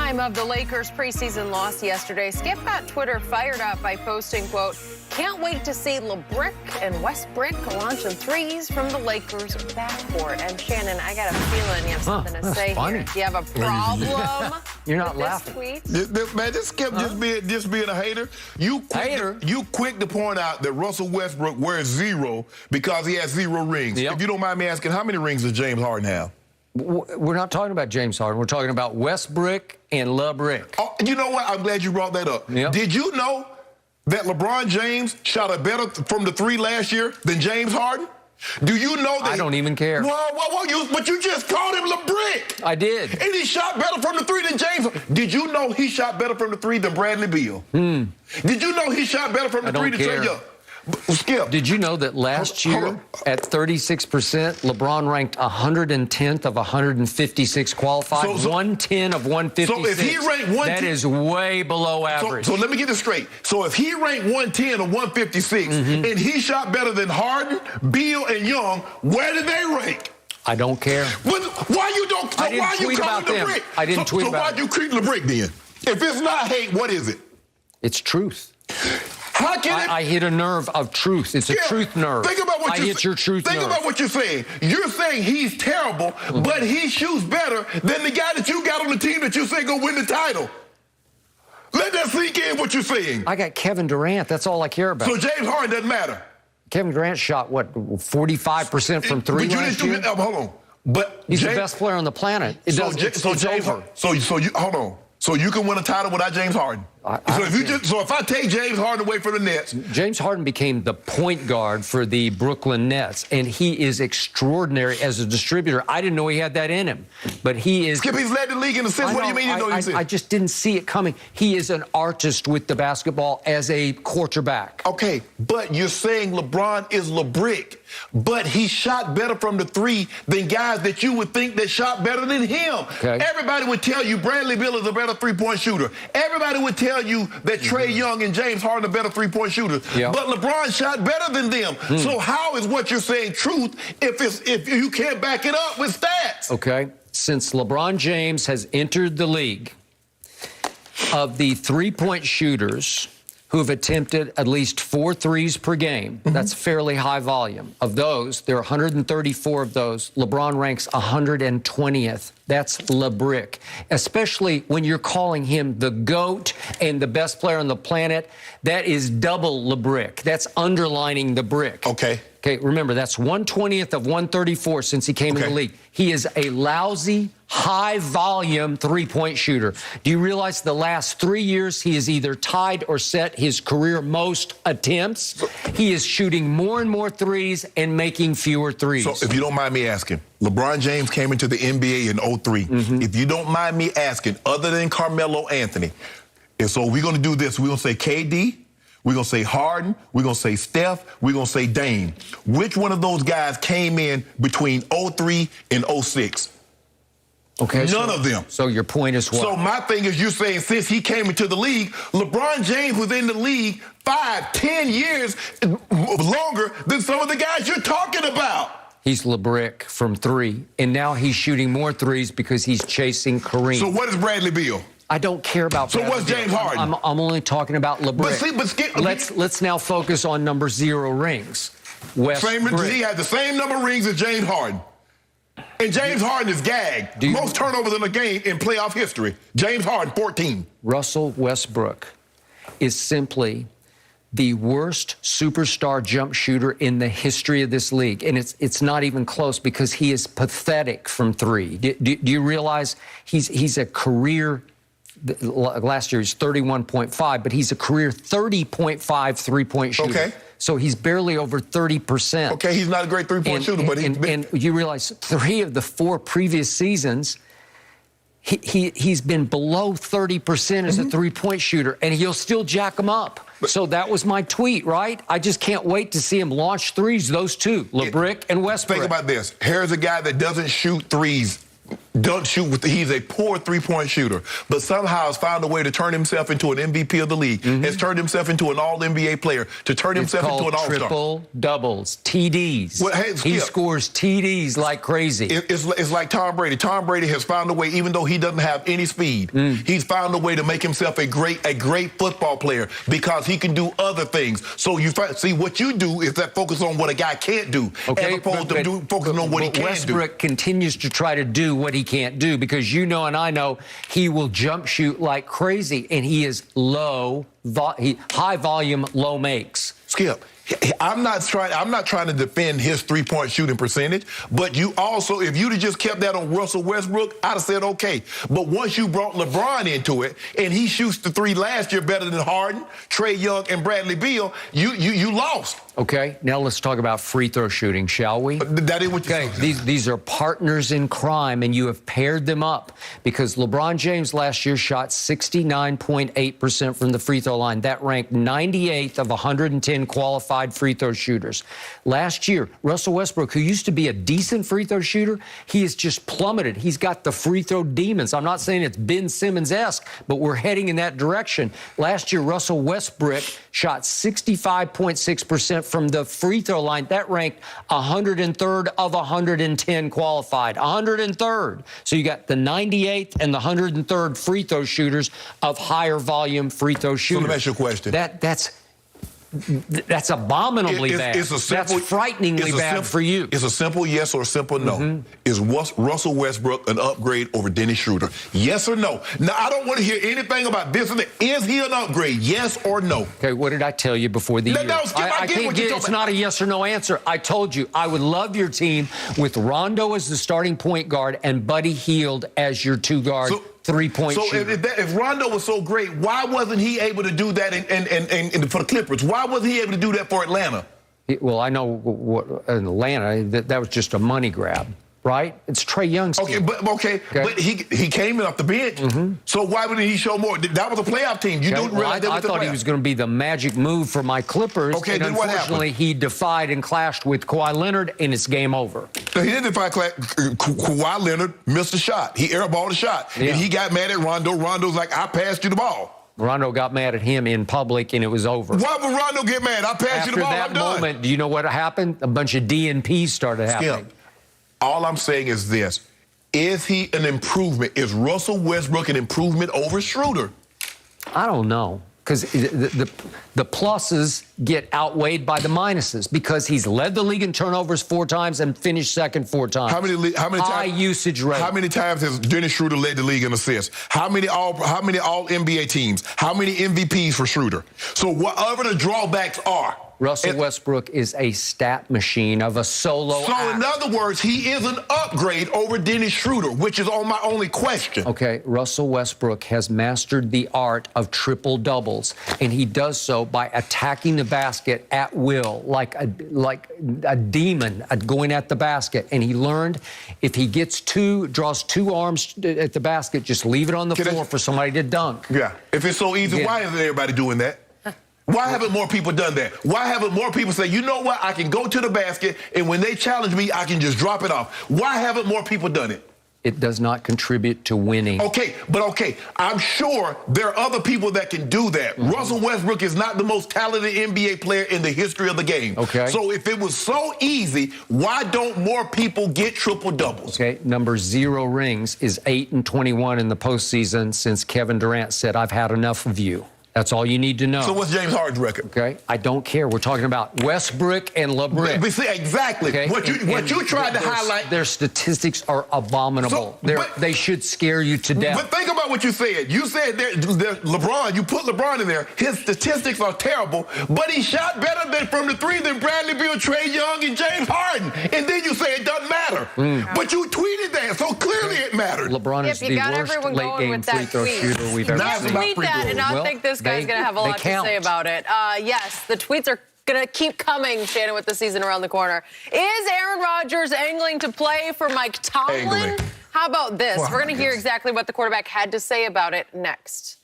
time of the Lakers' preseason loss yesterday, Skip got Twitter fired up by posting, quote, "Can't wait to see LeBron and Westbrook launching threes from the Lakers backcourt." And Shannon, I got a feeling you have something to say here. Do you have a problem? You're not with laughing. This tweet? Man, this Skip just being a hater. You quick to point out that Russell Westbrook wears 0 because he has 0 rings. Yep. If you don't mind me asking, how many rings does James Harden have? We're not talking about James Harden. We're talking about Westbrook and LeBron. Oh, you know what? I'm glad you brought that up. Yep. Did you know that LeBron James shot a better from the 3 last year than James Harden? Do you know that? I don't even care. But you just called him LeBrick. I did. And he shot better from the 3 than James. Did you know he shot better from the 3 than Bradley Beal? Did you know he shot better from the 3 than Trae Young? Skip. Did you know that last year at 36%, LeBron ranked 110th of 156 qualified, 110 of 156. So if he ranked 110, that is way below average. So let me get this straight. So if he ranked 110 of 156 and he shot better than Harden, Beal, and Young, where did they rank? I don't care. Why you don't? So I didn't why tweet you about calling them. the brick? I didn't tweet about So why you creep the brick then? If it's not hate, what is it? It's truth. How can it? I hit a nerve of truth. It's a truth nerve. Think about what I hit your truth nerve. Think about what you're saying. You're saying he's terrible, but he shoots better than the guy that you got on the team that you say go win the title. Let that sink in what you're saying. I got Kevin Durant. That's all I care about. So James Harden doesn't matter. Kevin Durant shot, what, 45% from 3 last year? Hold on. But he's the best player on the planet. It's over. So you hold on. So you can win a title without James Harden. So if I take James Harden away from the Nets, James Harden became the point guard for the Brooklyn Nets, and he is extraordinary as a distributor. I didn't know he had that in him, but he is. Skip, he's led the league in assists. What do you mean you know he's in? I just didn't see it coming. He is an artist with the basketball as a quarterback. Okay, but you're saying LeBron is LeBrick, but he shot better from the 3 than guys that you would think that shot better than him. Okay. Everybody would tell you Bradley Beal is a better 3-point shooter. Everybody would tell you that Trae Young and James Harden are better 3-point shooters. Yep. But LeBron shot better than them. So how is what you're saying truth if you can't back it up with stats? Okay. Since LeBron James has entered the league, of the 3-point shooters who have attempted at least 4 threes per game, that's fairly high volume. Of those, there are 134 of those. LeBron ranks 120th. That's LeBrick, especially when you're calling him the GOAT and the best player on the planet. That is double LeBrick. That's underlining the brick. Okay. Okay, remember, that's 120th of 134 since he came in the league. He is a lousy, high-volume 3-point shooter. Do you realize the last 3 years he has either tied or set his career most attempts? He is shooting more and more threes and making fewer threes. So if you don't mind me asking, LeBron James came into the NBA in 03. If you don't mind me asking, other than Carmelo Anthony, and so we're going to do this. We're going to say KD. We're going to say Harden. We're going to say Steph. We're going to say Dame. Which one of those guys came in between 03 and 06? Okay, None of them. So your point is what? So my thing is you're saying since he came into the league, LeBron James was in the league 5, 10 years longer than some of the guys you're talking about. He's LeBrick from 3, and now he's shooting more threes because he's chasing Kareem. So what is Bradley Beal? I don't care about So Bradley what's Beal. James Harden? I'm only talking about LeBrick. Let's now focus on number 0 rings. He had the same number of rings as James Harden. And James Harden is gagged. Most turnovers in a game in playoff history. James Harden, 14. Russell Westbrook is simply the worst superstar jump shooter in the history of this league. And it's not even close because he is pathetic from 3. Do you realize he's a career, last year he's 31.5, but he's a career 30.5 3-point shooter. Okay. So he's barely over 30%. Okay, he's not a great 3-point shooter, but and you realize 3 of the 4 previous seasons, he's been below 30% as a 3-point shooter, and he'll still jack him up. So that was my tweet, right? I just can't wait to see him launch threes, those 2, LeBrick and Westbrook. Think about this. Here's a guy that doesn't shoot threes Don't shoot with he's a poor three-point shooter, but somehow has found a way to turn himself into an MVP of the league, has turned himself into an all-NBA player, to turn himself into an all-star. Triple doubles, TDs. Well, hey, he scores TDs like crazy. It's like Tom Brady. Tom Brady has found a way, even though he doesn't have any speed, he's found a way to make himself a great football player because he can do other things. So you see what you do is that focus on what a guy can't do, as opposed to focusing on what he can do. Westbrook continues to try to do what he can't do because you know and I know he will jump shoot like crazy, and he is high volume, low makes. Skip, I'm not trying to defend his three-point shooting percentage, but you also, if you'd have just kept that on Russell Westbrook, I'd have said okay. But once you brought LeBron into it, and he shoots the three last year better than Harden, Trae Young, and Bradley Beal, you lost. Okay, now let's talk about free throw shooting, shall we? That is what you said. These are partners in crime, and you have paired them up because LeBron James last year shot 69.8% from the free throw line. That ranked 98th of 110 qualified free throw shooters. Last year, Russell Westbrook, who used to be a decent free throw shooter, he has just plummeted. He's got the free throw demons. I'm not saying it's Ben Simmons-esque, but we're heading in that direction. Last year, Russell Westbrook shot 65.6% from the free throw line. That ranked 103rd of 110 qualified. 103rd. So you got the 98th and the 103rd free throw shooters of higher volume free throw shooters. So let me ask you a question. That's abominably bad. That's frighteningly bad for you. It's a simple yes or a simple no. Is Russell Westbrook an upgrade over Dennis Schroeder? Yes or no? Now, I don't want to hear anything about this and that. Is he an upgrade? Yes or no? Okay, what did I tell you before the year? I can't get it's not a yes or no answer. I told you I would love your team with Rondo as the starting point guard and Buddy Hield as your two-guard. Three-point shooter. So if Rondo was so great, why wasn't he able to do that for the Clippers? Why wasn't he able to do that for Atlanta? Well, I know what in Atlanta, that was just a money grab, right? It's Trae Young's team. But he came in off the bench. So why wouldn't he show more? That was a playoff team. You don't realize that was I thought he was going to be the magic move for my Clippers. Okay, and then what happened? Unfortunately, he defied and clashed with Kawhi Leonard, and it's game over. So he didn't defy Kawhi Leonard missed a shot. He airballed a shot. And he got mad at Rondo. Rondo's like, I passed you the ball. Rondo got mad at him in public, and it was over. Why would Rondo get mad? I passed you the ball, I'm done. After that moment, do you know what happened? A bunch of DNPs started happening. Skip, all I'm saying is this. Is he an improvement? Is Russell Westbrook an improvement over Schroeder? I don't know. Because the pluses get outweighed by the minuses because he's led the league in turnovers 4 times and finished second 4 times. How many high usage rate? How many times has Dennis Schroeder led the league in assists? How many all NBA teams? How many MVPs for Schroeder? So whatever the drawbacks are. Russell Westbrook is a stat machine of a solo act. In other words, he is an upgrade over Dennis Schroeder, which is my only question. Okay, Russell Westbrook has mastered the art of triple doubles, and he does so by attacking the basket at will, like a demon going at the basket. And he learned if he draws 2 arms at the basket, just leave it on the floor for somebody to dunk. Yeah. If it's so easy, why isn't everybody doing that? Why haven't more people done that? Why haven't more people say, you know what, I can go to the basket, and when they challenge me, I can just drop it off? Why haven't more people done it? It does not contribute to winning. Okay, I'm sure there are other people that can do that. Russell Westbrook is not the most talented NBA player in the history of the game. Okay. So if it was so easy, why don't more people get triple doubles? Okay, number 0 rings is 8-21 in the postseason since Kevin Durant said, I've had enough of you. That's all you need to know. So what's James Harden's record? Okay, I don't care. We're talking about Westbrook and LeBron. But see, exactly. Okay? What you tried to highlight. Their statistics are abominable. They should scare you to death. But think about what you said. You said LeBron, you put LeBron in there. His statistics are terrible, but he shot better from the 3 than Bradley Beal, Trae Young, and James Harden. And then you say it doesn't matter. But you tweeted that, so clearly it mattered. LeBron is the worst late-game free throw shooter we've ever seen. Tweet that, and I think this guy's going to have a lot to say about it. Yes, the tweets are going to keep coming, Shannon, with the season around the corner. Is Aaron Rodgers angling to play for Mike Tomlin? How about this? We're going to hear exactly what the quarterback had to say about it next.